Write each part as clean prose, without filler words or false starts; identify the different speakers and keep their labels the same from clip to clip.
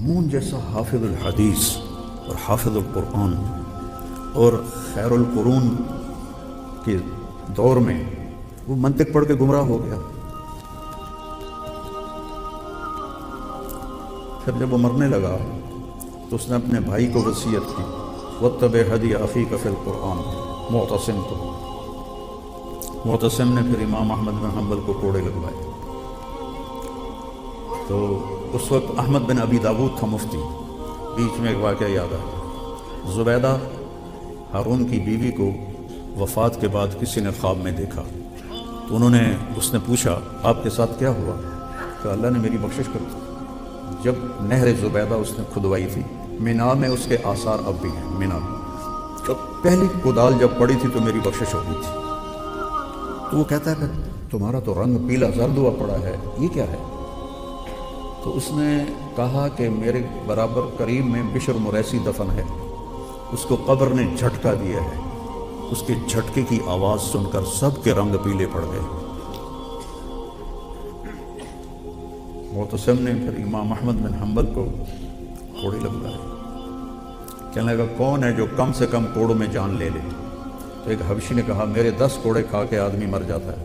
Speaker 1: مامون جیسا حافظ الحدیث اور حافظ القرآن اور خیر القرون کے دور میں وہ منطق پڑھ کے گمراہ ہو گیا. پھر جب وہ مرنے لگا تو اس نے اپنے بھائی کو وصیت کی واتبع ہدی اخیک فی القرآن معتصم کو. معتصم نے پھر امام احمد بن حنبل کو کوڑے لگوائے. تو اس وقت احمد بن ابی داود تھا مفتی. بیچ میں ایک واقعہ یاد آیا. زبیدہ ہارون کی بیوی کو وفات کے بعد کسی نے خواب میں دیکھا تو اس نے پوچھا آپ کے ساتھ کیا ہوا؟ کہ اللہ نے میری بخشش کر دی. جب نہر زبیدہ اس نے کھدوائی تھی مینا میں اس کے آثار اب بھی ہیں. مینا تو پہلی کدال جب پڑی تھی تو میری بخشش ہو گئی تھی. تو وہ کہتا ہے کہ تمہارا تو رنگ پیلا زرد ہوا پڑا ہے، یہ کیا ہے؟ تو اس نے کہا کہ میرے برابر قریب میں بشر مریسی دفن ہے، اس کو قبر نے جھٹکا دیا ہے. اس کے جھٹکے کی آواز سن کر سب کے رنگ پیلے پڑ گئے. معتصم نے پھر امام احمد بن حنبل کو کوڑے لگوائے. کہنے لگا کون ہے جو کم سے کم کوڑوں میں جان لے لے؟ تو ایک حبشی نے کہا میرے 10 کوڑے کھا کے آدمی مر جاتا ہے.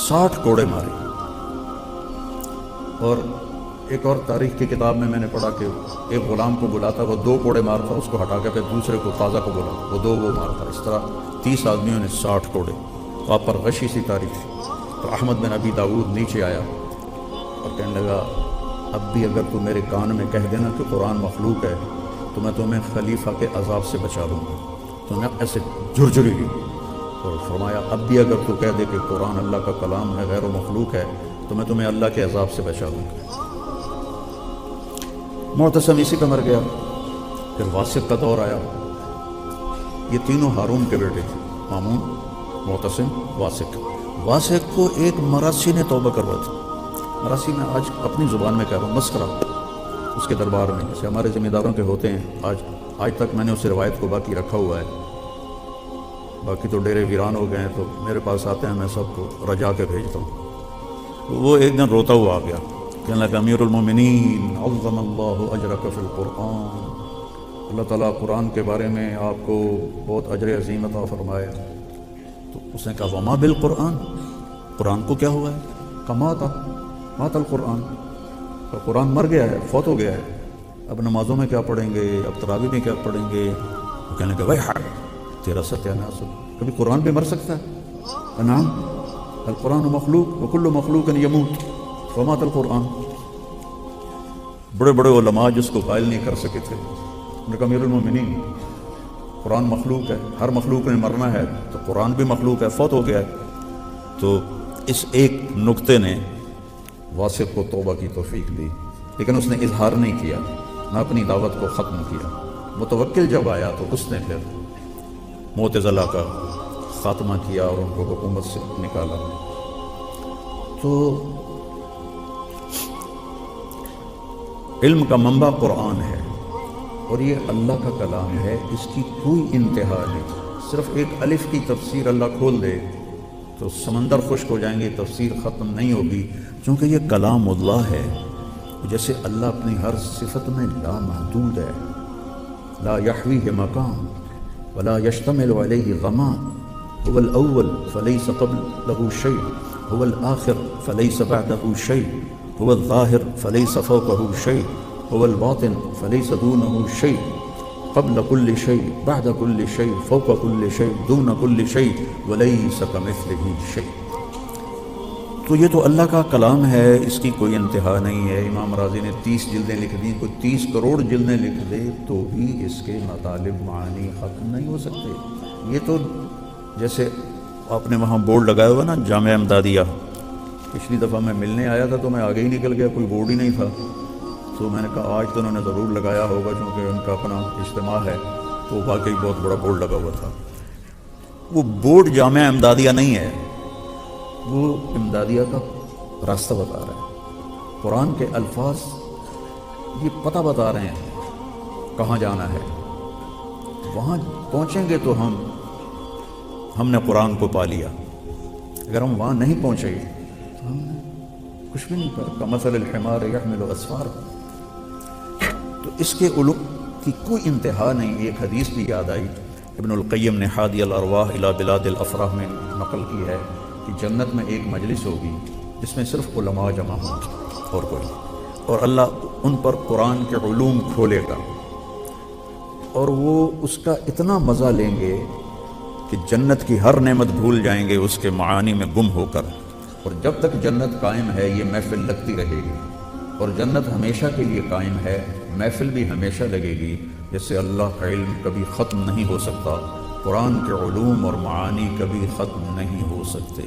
Speaker 1: 60 کوڑے مارے. اور ایک اور تاریخ کی کتاب میں نے پڑھا کہ ایک غلام کو بلاتا، وہ 2 کوڑے مارتا، اس کو ہٹا کے پھر دوسرے کو تازہ کو بلاتا، وہ 2 وہ مارتا. اس طرح 30 آدمیوں نے 60 کوڑے. تو آپ پر غشی سی تاریخ تھی. تو احمد بن ابی داود نیچے آیا اور کہنے لگا اب بھی اگر تو میرے کان میں کہہ دینا کہ قرآن مخلوق ہے تو میں تمہیں خلیفہ کے عذاب سے بچا لوں گا. تو نے ایسے جھرجھری لی اور فرمایا اب بھی اگر تو کہہ دے کہ قرآن اللہ کا کلام ہے، غیر و مخلوق ہے، تو میں تمہیں اللہ کے عذاب سے بچا لوں گا. معتصم اسی پہ مر گیا. پھر واسق کا دور آیا. یہ تینوں ہارون کے بیٹے تھے، مامون، معتصم، واسق. واسق کو ایک مراسی نے توبہ کروا تھی. مراسی میں آج اپنی زبان میں کہہ رہا ہوں مسکرہ اس کے دربار میں، جیسے ہمارے ذمہ داروں کے ہوتے ہیں. آج تک میں نے اس روایت کو باقی رکھا ہوا ہے. باقی تو ڈیرے ویران ہو گئے ہیں، تو میرے پاس آتے ہیں، میں سب کو رجا کے بھیجتا ہوں. وہ ایک دن روتا ہوا آ گیا. کہنے لگا امیر المومنین عظم اللہ اجرک فی القرآن، اللہ تعالیٰ قرآن کے بارے میں آپ کو بہت اجر عظیم عطا فرمائے. تو اس نے کہا وما بالقرآن، قرآن کو کیا ہوا ہے؟ کما مات القرآن، قرآن مر گیا ہے، فوت ہو گیا ہے. اب نمازوں میں کیا پڑھیں گے، اب تراویح میں کیا پڑھیں گے؟ وہ کہنے لگا ویحک تیرا ستیہ ناس، کبھی قرآن بھی مر سکتا ہے؟ نعم القرآن مخلوق وکل مخلوق یموت ومات القرآن. بڑے بڑے علماء جس کو قائل نہیں کر سکے تھے. انہوں نے کہا امیر المومنین قرآن مخلوق ہے، ہر مخلوق نے مرنا ہے، تو قرآن بھی مخلوق ہے، فوت ہو گیا ہے. تو اس ایک نقطے نے واسق کو توبہ کی توفیق دی، لیکن اس نے اظہار نہیں کیا، نہ اپنی دعوت کو ختم کیا. متوکل جب آیا تو اس نے پھر معتزلہ کا خاتمہ کیا اور ان کو حکومت سے نکالا. تو علم کا منبع قرآن ہے اور یہ اللہ کا کلام ہے، اس کی کوئی انتہا نہیں. صرف ایک الف کی تفسیر اللہ کھول دے تو سمندر خشک ہو جائیں گے، تفسیر ختم نہیں ہوگی، چونکہ یہ کلام اللہ ہے. جیسے اللہ اپنی ہر صفت میں لا محدود ہے، لا یحویہ مکان ولا یشتمل علیہ غمان، هو الاول فلیس قبلہ شیء، هو الآخر فلیس بعدہ شیء، هو الظاہر فلیس فوقہ شیء، هو الباطن فلیس دونہ شیء، قبل كل شيء بعد كل شيء فوق كل شيء دون كل شيء وليس كمثله شيء. تو یہ تو اللہ کا کلام ہے، اس کی کوئی انتہا نہیں ہے. امام راضی نے 30 جلدیں لکھ دی، کوئی 30 کروڑ جلدیں لکھ دے تو بھی اس کے مطالب معانی ختم نہیں ہو سکتے. یہ تو جیسے آپ نے وہاں بورڈ لگایا ہوا نا جامعہ امدادیہ، پچھلی دفعہ میں ملنے آیا تھا تو میں آگے ہی نکل گیا، کوئی بورڈ ہی نہیں تھا. تو میں نے کہا آج تو انہوں نے ضرور لگایا ہوگا چونکہ ان کا اپنا اجتماع ہے. تو واقعی بہت بڑا بورڈ لگا ہوا تھا. وہ بورڈ جامعہ امدادیہ نہیں ہے، وہ امدادیہ کا راستہ بتا رہا ہے. قرآن کے الفاظ یہ پتہ بتا رہے ہیں کہاں جانا ہے. وہاں پہنچیں گے تو ہم نے قرآن کو پا لیا. اگر ہم وہاں نہیں پہنچے تو ہم نے کچھ بھی نہیں پا. کمثل الحمار یحمل اسفارا، تو اس کے علوم کی کوئی انتہا نہیں۔ ایک حدیث بھی یاد آئی، ابن القیم نے حادی الارواح الی بلاد الافراح میں نقل کی ہے کہ جنت میں ایک مجلس ہوگی جس میں صرف علماء جمع ہوں گے اور کوئی، اور اللہ ان پر قرآن کے علوم کھولے گا اور وہ اس کا اتنا مزہ لیں گے کہ جنت کی ہر نعمت بھول جائیں گے اس کے معانی میں گم ہو کر۔ اور جب تک جنت قائم ہے یہ محفل لگتی رہے گی، اور جنت ہمیشہ کے لیے قائم ہے، محفل بھی ہمیشہ لگے گی۔ جس سے اللہ کا علم کبھی ختم نہیں ہو سکتا، قرآن کے علوم اور معانی کبھی ختم نہیں ہو سکتے۔